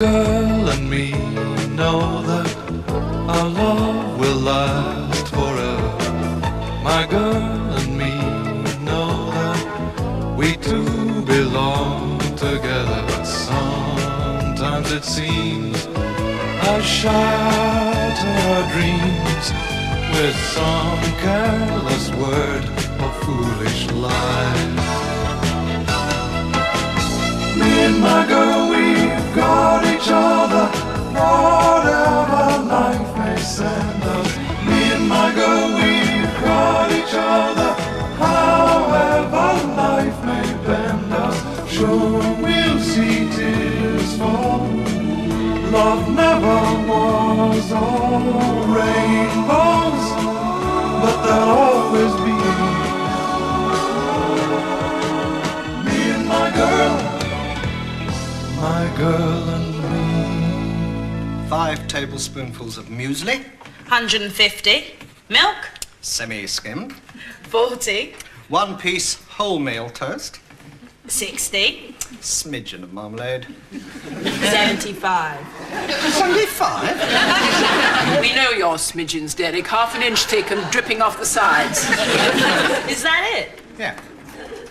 Girl and me know that our love will last forever. My girl and me know that we two belong together. But sometimes it seems I shatter our dreams with some careless word or foolish lie. Me and my girl, we've got each other, whatever life may send us. Me and my girl, we've got each other, however life may bend us. Sure, we'll see tears fall. Love never was all rainbows, but there'll always be me and my girl and me. 5 tablespoonfuls of muesli. 150. Milk. Semi-skimmed. 40. 1-piece wholemeal toast. 60. Smidgen of marmalade. 75. 75? We know your smidgens, Derek. Half an inch thick and dripping off the sides. Is that it? Yeah.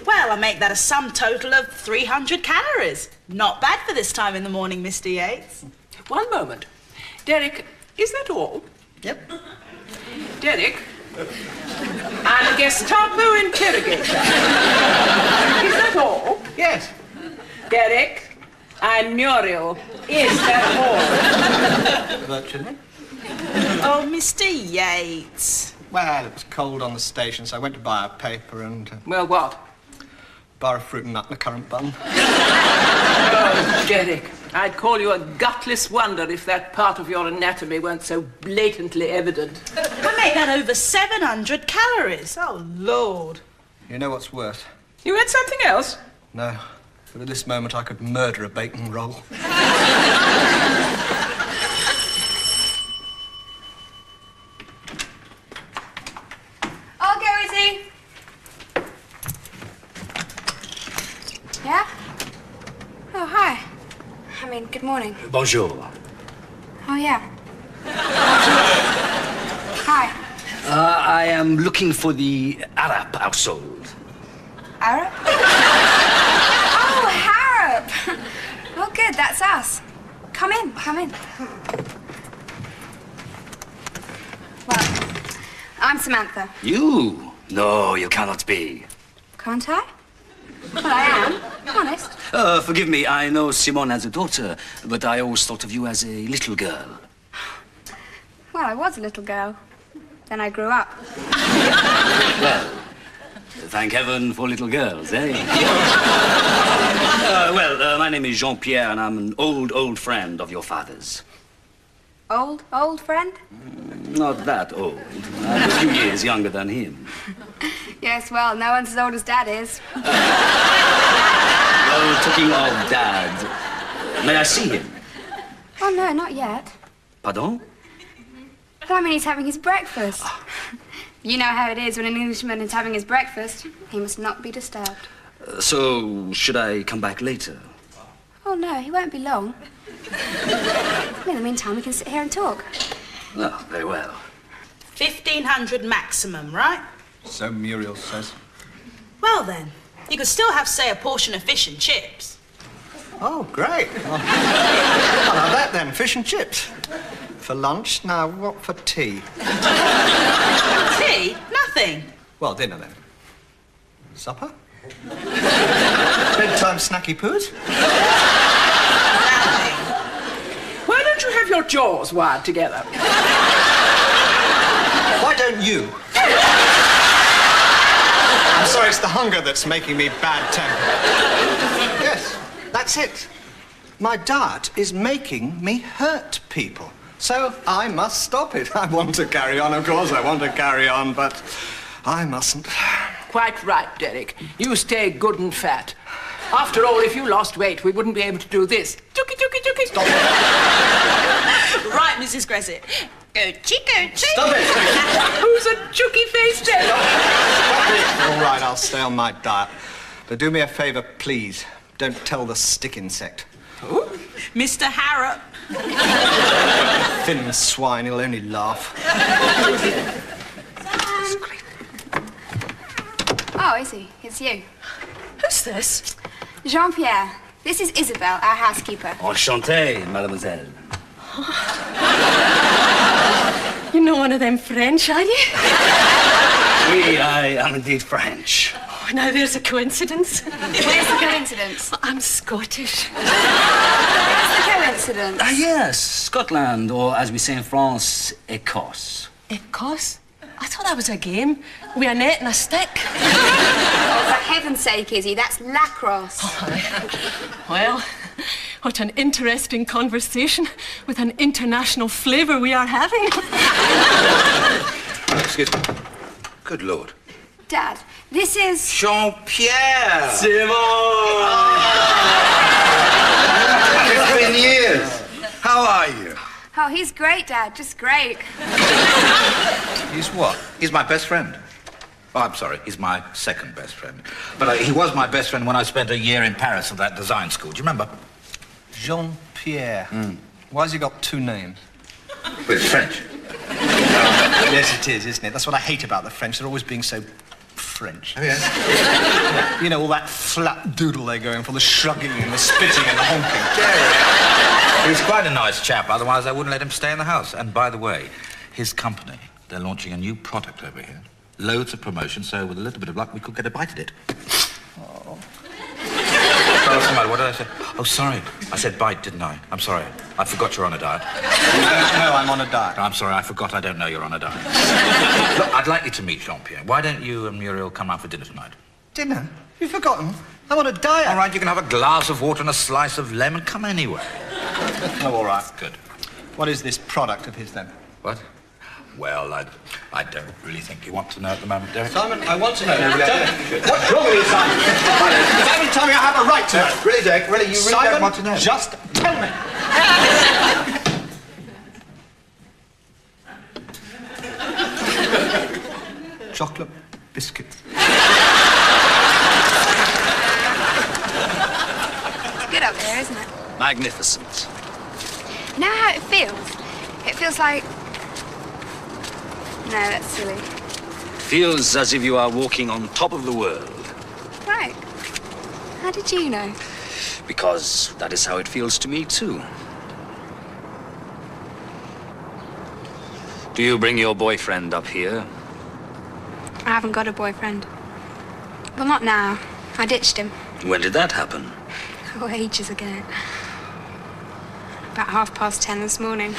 Well, I make that a sum total of 300 calories. Not bad for this time in the morning, Mr. Yates. One moment. Derek, is that all? Yep. Derek? I'm a Gestapo interrogator. Is that all? Yes. Derek, I'm Muriel. Is that all? Virtually. Oh, Mr. Yates. Well, it was cold on the station, so I went to buy a paper and... Well, what? bar of fruit and nut and a currant bun. Oh, Derek, I'd call you a gutless wonder if that part of your anatomy weren't so blatantly evident. I make that over 700 calories. Oh, Lord. You know what's worse? You had something else? No. But at this moment, I could murder a bacon roll. I'll go, Izzy. Yeah? Oh, hi. I mean, good morning. Bonjour. Oh, yeah. Hi. I am looking for the Arab household. Arab? Oh, Harab. Oh, good, that's us. Come in, come in. Well, I'm Samantha. You? No, you cannot be. Can't I? Well, I am. Honest. Forgive me, I know Simone has a daughter, but I always thought of you as a little girl. Well, I was a little girl. Then I grew up. Well, thank heaven for little girls, eh? My name is Jean-Pierre, and I'm an old friend of your father's. Old friend? Not that old. I'm a few years younger than him. Yes, well, no one's as old as Dad is. Well, talking of Dad, may I see him? Oh, no, not yet. Pardon? Well, I mean, he's having his breakfast. You know how it is when an Englishman is having his breakfast. He must not be disturbed. So, should I come back later? Oh, no, he won't be long. In the meantime, we can sit here and talk. Oh, very well. 1,500 maximum, right? So Muriel says. Well, then, you could still have, say, a portion of fish and chips. Oh, great. Well, I'll have that then, fish and chips. For lunch. Now, what for tea? Tea? Nothing. Well, dinner then. Supper? Bedtime snacky poos? Why don't you have your jaws wired together? Why don't you? I'm sorry, it's the hunger that's making me bad-tempered. Yes, that's it. My diet is making me hurt people. So I must stop it. I want to carry on, of course, I want to carry on, but I mustn't. Quite right, Derek. You stay good and fat. After all, if you lost weight, we wouldn't be able to do this. Chooky, chooky, chooky. Stop it. Right, Mrs. Gresset. Go-chee, go-chee. Stop it. Who's a chooky-faced Derek? Stop it. All right, I'll stay on my diet. But do me a favor, please. Don't tell the stick insect. Who? Mr. Harrop. Thin swine, he'll only laugh. Oh, is he? It's you. Who's this? Jean-Pierre. This is Isabel, our housekeeper. Enchanté, mademoiselle. You know one of them French, are you? Oui, I am indeed French. Oh, now there's a coincidence. Where's the coincidence? I'm Scottish. Where's the coincidence? Yes, Scotland, or as we say in France, Écosse. Écosse? I thought that was a game with a net and a stick. Oh, for heaven's sake, Izzy, that's lacrosse. Well, what an interesting conversation with an international flavour we are having. Excuse me. Good Lord. Dad, this is... Jean-Pierre! Simon! It's been years. How are you? Oh, he's great, Dad, just great. He's what? He's my best friend. Oh, I'm sorry, he's my second best friend. But he was my best friend when I spent a year in Paris at that design school. Do you remember? Jean-Pierre. Why has he got two names? Well, it's French. Yes, it is, isn't it? That's what I hate about the French. They're always being so French. Oh, yes? You know, all that flat doodle they're going for, the shrugging and the spitting and the honking. He's quite a nice chap, otherwise I wouldn't let him stay in the house. And by the way, his company, they're launching a new product over here. Loads of promotion, so with a little bit of luck, we could get a bite at it. Oh. What's the matter? What did I say? Oh, sorry. I said bite, didn't I? I'm sorry. I forgot you're on a diet. No, I'm on a diet. I'm sorry, I forgot I don't know you're on a diet. Look, I'd like you to meet Jean-Pierre. Why don't you and Muriel come out for dinner tonight? Dinner? You've forgotten? I'm on a diet. All right, you can have a glass of water and a slice of lemon. Come anyway. Oh, all right. Good. What is this product of his, then? What? Well, I don't really think you want to know at the moment, Derek. Simon, I want to know. What's wrong with you, Simon? Simon, tell me I have a right to know. Really, Derek, really, you really Simon, don't want to know. Just tell me. Chocolate biscuits. It's good up there, isn't it? Magnificent. You know how it feels? It feels like... No, that's silly. Feels as if you are walking on top of the world. Right. How did you know? Because that is how it feels to me, too. Do you bring your boyfriend up here? I haven't got a boyfriend. Well, not now. I ditched him. When did that happen? Oh, ages ago. About 10:30 this morning.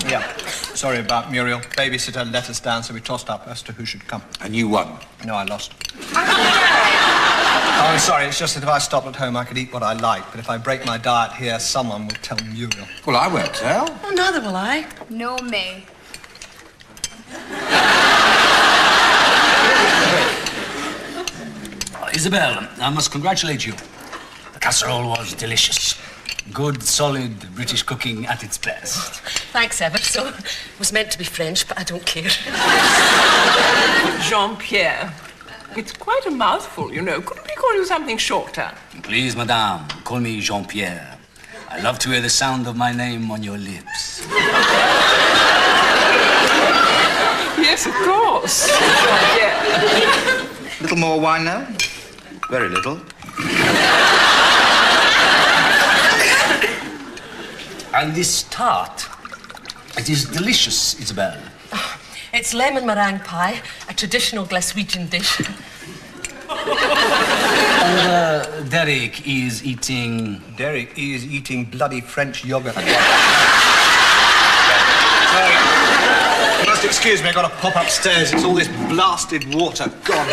Yeah. Sorry about Muriel. Babysitter let us down, so we tossed up as to who should come. And you won. No, I lost. Oh, I'm sorry. It's just that if I stopped at home, I could eat what I like. But if I break my diet here, someone will tell Muriel. Well, I won't tell. Oh, neither will I. Nor me. Isabel, I must congratulate you. The casserole was delicious. Good, solid British cooking at its best. Thanks ever so. It was meant to be French, but I don't care. Jean-Pierre. It's quite a mouthful, you know. Couldn't we call you something shorter? Please, madame, call me Jean-Pierre. I love to hear the sound of my name on your lips. Yes, of course. Jean-Pierre. Little more wine now? Very little. And this tart, it is delicious, Isabel. It's lemon meringue pie, a traditional Glaswegian dish. And Derek is eating... Derek is eating bloody French yogurt. You must excuse me, I've got to pop upstairs. It's all this blasted water. God.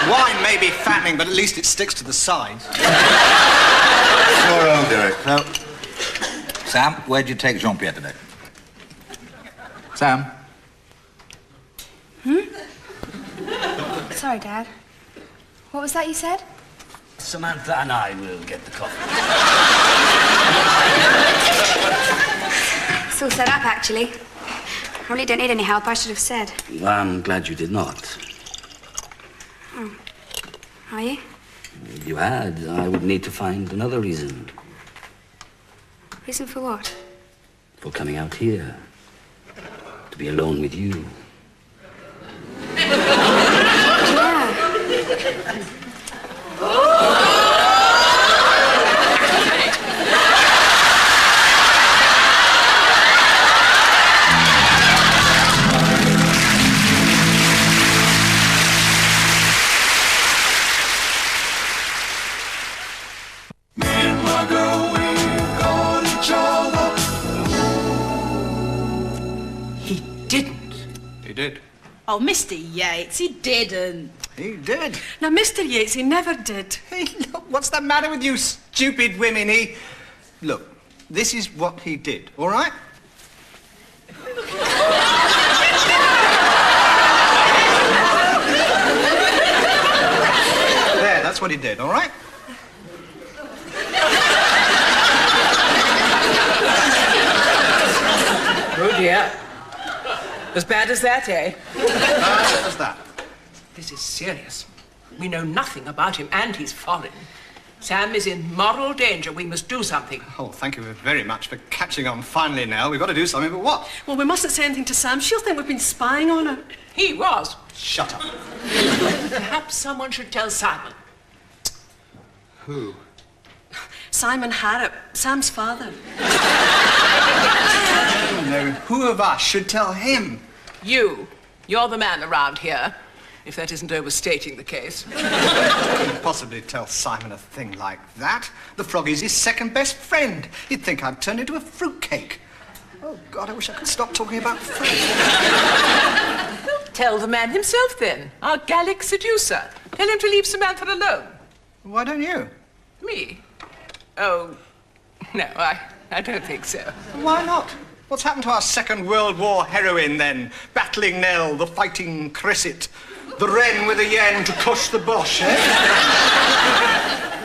Wine may be fattening, but at least it sticks to the sides. Poor old Derek. No. Sam, where'd you take Jean-Pierre today? Sam? Sorry, Dad. What was that you said? Samantha and I will get the coffee. It's all set up, actually. I really don't need any help, I should have said. I'm glad you did not. Oh. Are you? you had, I would need to find another reason. Reason for what? For coming out here. To be alone with you. Me and my girl, we got each other. He didn't. He did. Oh, Mr. Yates, he didn't. He did. Now, Mr. Yates, he never did. Hey, look, what's the matter with you stupid women? Look, this is what he did, all right? There, that's what he did, all right? Oh, dear. As bad as that, eh? What was that? This is serious. We know nothing about him, and he's foreign. Sam is in moral danger. We must do something. Oh, thank you very much for catching on finally, Nell. We've got to do something, but what? Well, we mustn't say anything to Sam. She'll think we've been spying on her. He was. Shut up. Perhaps someone should tell Simon. Who? Simon Harrop, Sam's father. No, who of us should tell him? You. You're the man around here, if that isn't overstating the case. Couldn't possibly tell Simon a thing like that. The froggy's his second best friend. He'd think I'd turned into a fruitcake. Oh, God, I wish I could stop talking about fruit. Tell the man himself, then. Our Gallic seducer. Tell him to leave Samantha alone. Why don't you? Me? Oh, no, I don't think so. Why not? What's happened to our Second World War heroine, then? Battling Nell, the fighting Cresset, the wren with a yen to push the Bosch, eh?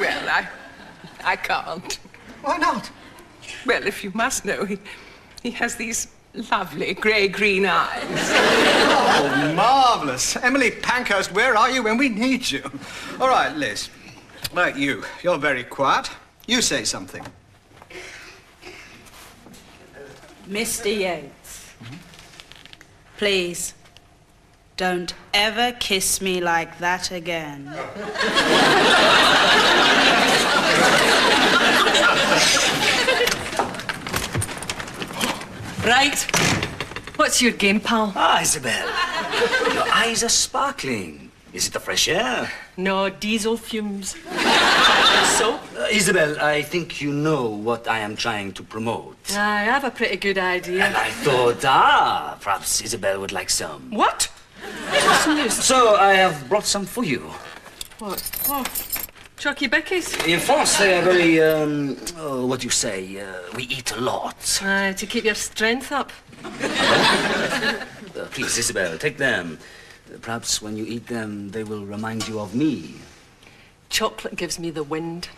Well, I can't. Why not? Well, if you must know, he has these lovely grey-green eyes. Oh, marvellous. Emily Pankhurst, where are you when we need you? All right, Liz. Like you. You're very quiet. You say something. Mr. Yates, please, don't ever kiss me like that again. Right. What's your game, pal? Ah, Isabel. Your eyes are sparkling. Is it the fresh air? No, diesel fumes. So, Isabel, I think you know what I am trying to promote. I have a pretty good idea. And I thought, perhaps Isabel would like some. What? What's the news? So, I have brought some for you. What? Oh, Chucky Bickies? In France, they are very, what do you say, we eat a lot. To keep your strength up. Please, Isabel, take them. Perhaps when you eat them, they will remind you of me. Chocolate gives me the wind.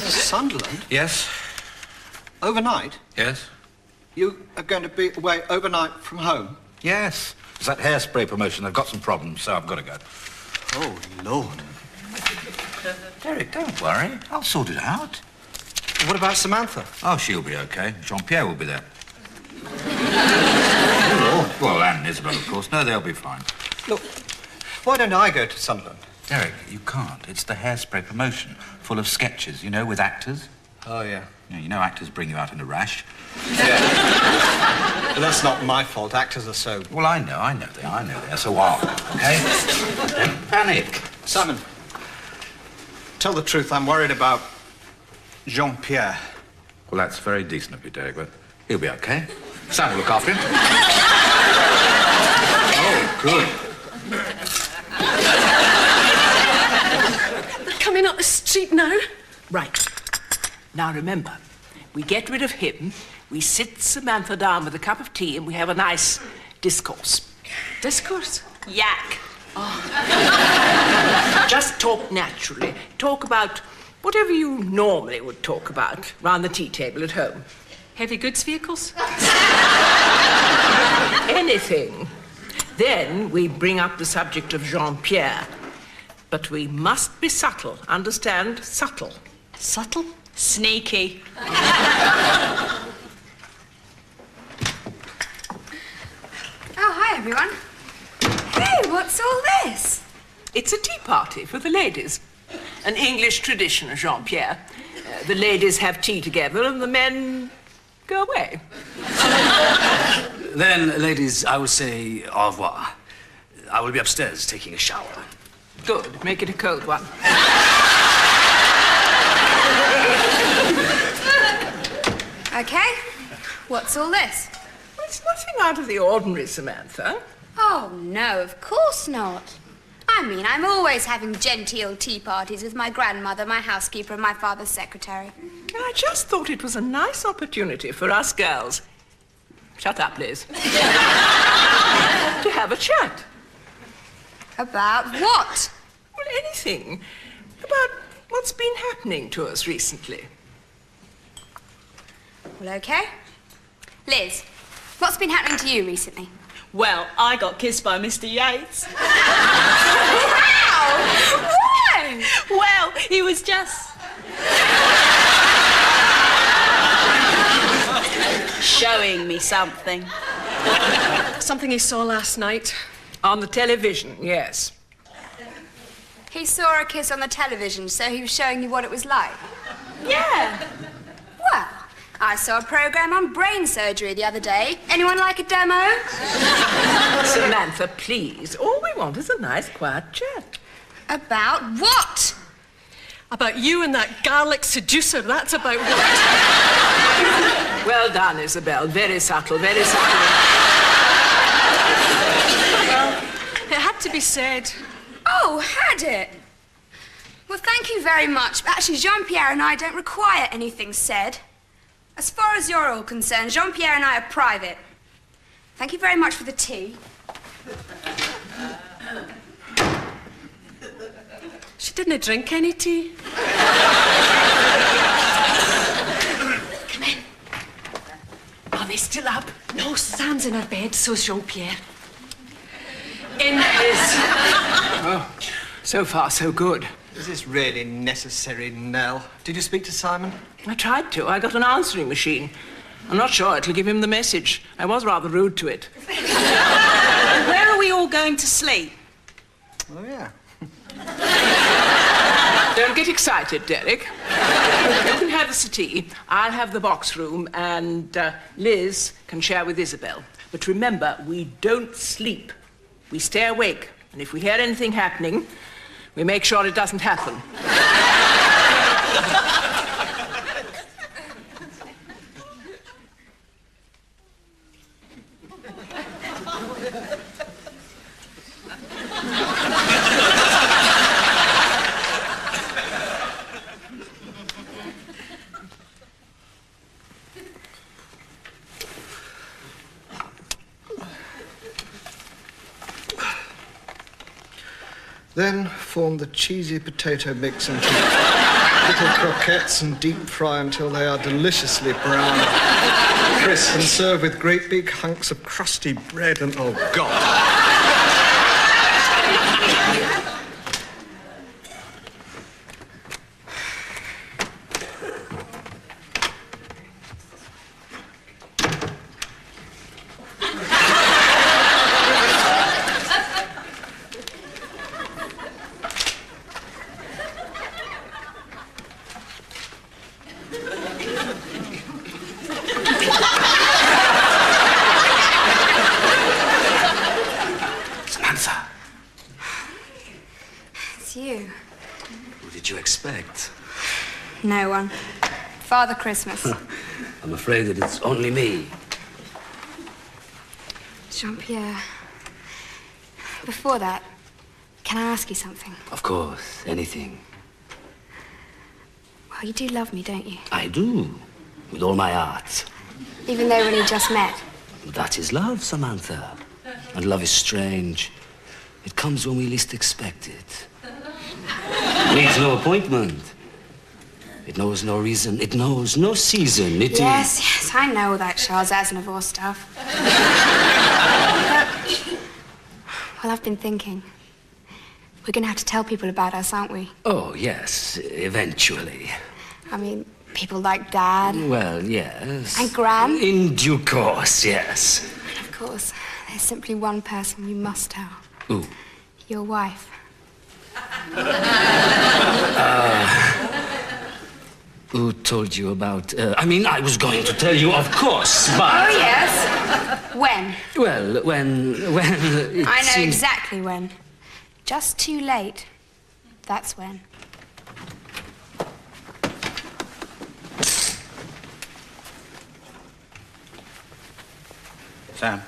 Sunderland? Yes? Overnight? Yes? You are going to be away overnight from home? Yes. It's that hairspray promotion. They've got some problems, so I've got to go. Oh, Lord. Derek, don't worry. I'll sort it out. What about Samantha? Oh, she'll be okay. Jean-Pierre will be there. Well, and Isabel, of course. No, they'll be fine. Look, why don't I go to Sunderland? Derek, you can't. It's the hairspray promotion, full of sketches, you know, with actors. Oh, yeah. You know actors bring you out in a rash. Yeah. But that's not my fault. Actors are so... Well, I know they are. So what, okay? Don't panic. Simon, tell the truth. I'm worried about Jean-Pierre. Well, that's very decent of you, Derek, but he'll be okay. Sam will look after him. Oh, good. They're coming up the street now. Right. Now remember, we get rid of him, we sit Samantha down with a cup of tea, and we have a nice discourse. Discourse? Yak. Just talk naturally. Talk about whatever you normally would talk about round the tea table at home. Heavy goods vehicles? Anything. Then we bring up the subject of Jean-Pierre. But we must be subtle. Understand? Subtle. Subtle? Sneaky. Oh, hi, everyone. Hey, what's all this? It's a tea party for the ladies. An English tradition, Jean-Pierre. The ladies have tea together and the men go away. Then, ladies, I will say au revoir. I will be upstairs taking a shower. Good. Make it a cold one. Okay, what's all this? Well, it's nothing out of the ordinary, Samantha. Oh, no, of course not. I mean, I'm always having genteel tea parties with my grandmother, my housekeeper, and my father's secretary. I just thought it was a nice opportunity for us girls. Shut up, Liz. To have a chat. About what? Well, anything. About what's been happening to us recently. Well, okay. Liz, what's been happening to you recently? Well, I got kissed by Mr. Yates. Wow! Why? Well, he was just... showing me something. Something he saw last night. On the television, yes. He saw a kiss on the television, so he was showing you what it was like. Yeah. Well, I saw a program on brain surgery the other day. Anyone like a demo? Samantha, please. All we want is a nice, quiet chat. About what? About you and that garlic seducer, that's about what. Well done, Isabel. Very subtle, very subtle. Well, it had to be said. Oh, had it? Well, thank you very much. Actually, Jean-Pierre and I don't require anything said. As far as you're all concerned, Jean-Pierre and I are private. Thank you very much for the tea. She didn't drink any tea. Come in. Are they still up? No, Sam's in her bed, so's Jean-Pierre. In his. Oh, so far, so good. Is this really necessary, Nell? Did you speak to Simon? I tried to. I got an answering machine. I'm not sure it'll give him the message. I was rather rude to it. Where are we all going to sleep? Oh, yeah. Don't get excited, Derek. You can have the settee. I'll have the box room, and Liz can share with Isabel. But remember, we don't sleep. We stay awake. And if we hear anything happening, we make sure it doesn't happen. Then form the cheesy potato mix into little croquettes and deep fry until they are deliciously brown, crisp, and serve with great big hunks of crusty bread and, oh, God. Samantha, It's you. who did you expect? No one. Father Christmas. I'm afraid that it's only me. Jean-Pierre. Before that, can I ask you something? Of course, anything. Well, you do love me, don't you? I do, with all my heart. Even though when you just met. That is love, Samantha. And love is strange. It comes when we least expect it. It needs no appointment. It knows no reason. It knows no season. Yes, I know all that Charles Aznavour stuff. Well, I've been thinking. We're going to have to tell people about us, aren't we? Oh, yes, eventually. I mean, people like Dad. Well, yes. And Gran. In due course, yes. And of course, there's simply one person we must tell. Who? Your wife. Who told you about... I was going to tell you, of course, but... Oh, yes. When? Well, when it I know seemed- exactly when. Just too late. That's when. Sam?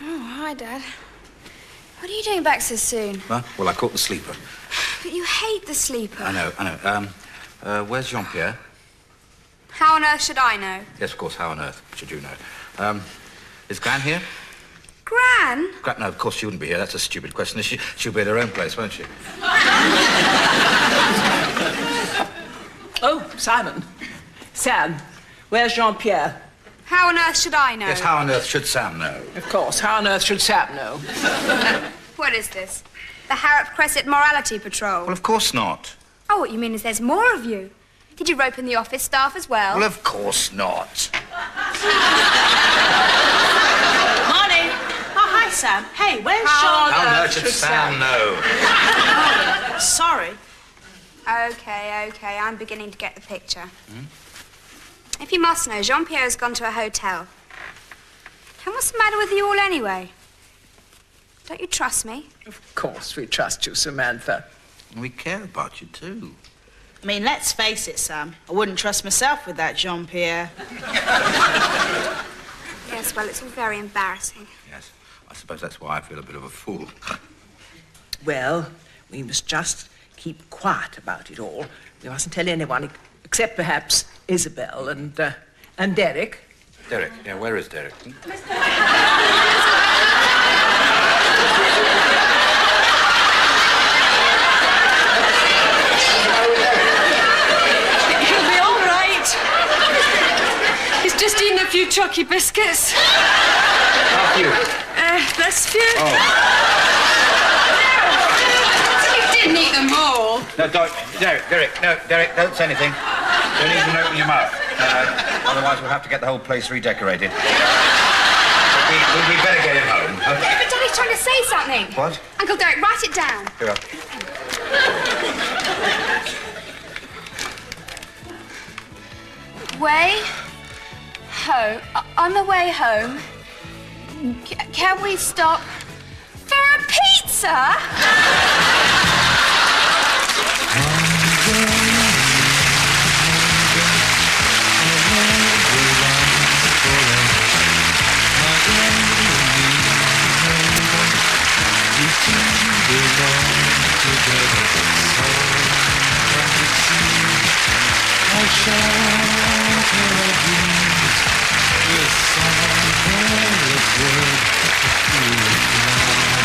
Oh, hi, Dad. What are you doing back so soon? Huh? Well, I caught the sleeper. But you hate the sleeper. I know. Where's Jean-Pierre? How on earth should I know? Yes, of course, how on earth should you know? Is Gran here? Gran? No, of course she wouldn't be here. That's a stupid question. She'll be at her own place, won't she? Oh, Simon. Sam, where's Jean-Pierre? How on earth should I know? Yes, how on earth should Sam know? Of course, how on earth should Sam know? What is this? The Harrop Crescent Morality Patrol? Well, of course not. Oh, what you mean is there's more of you. Did you rope in the office staff as well? Well, of course not. Morning. Oh, hi, Sam. Hey, where's Jean? How on earth should Sam know? Oh, sorry. Okay, I'm beginning to get the picture. If you must know, Jean-Pierre has gone to a hotel. And what's the matter with you all anyway? Don't you trust me? Of course we trust you, Samantha. We care about you, too. I mean, let's face it, Sam. I wouldn't trust myself with that Jean-Pierre. Yes, well, it's all very embarrassing. Yes, I suppose that's why I feel a bit of a fool. Well, we must just keep quiet about it all. We mustn't tell anyone, except perhaps Isabel and Derek. Derek? Yeah, where is Derek? He'll be all right. He's just eaten a few chalky biscuits. How few? That's few. Oh. He didn't eat them all. No, don't. Derek, don't say anything. Don't even open your mouth. Otherwise we'll have to get the whole place redecorated. We'd better get him home. But Daddy's trying to say something. What? Uncle Derek, write it down. Here. Way home. On the way home, can we stop for a pizza? With some careless word, a fool of love.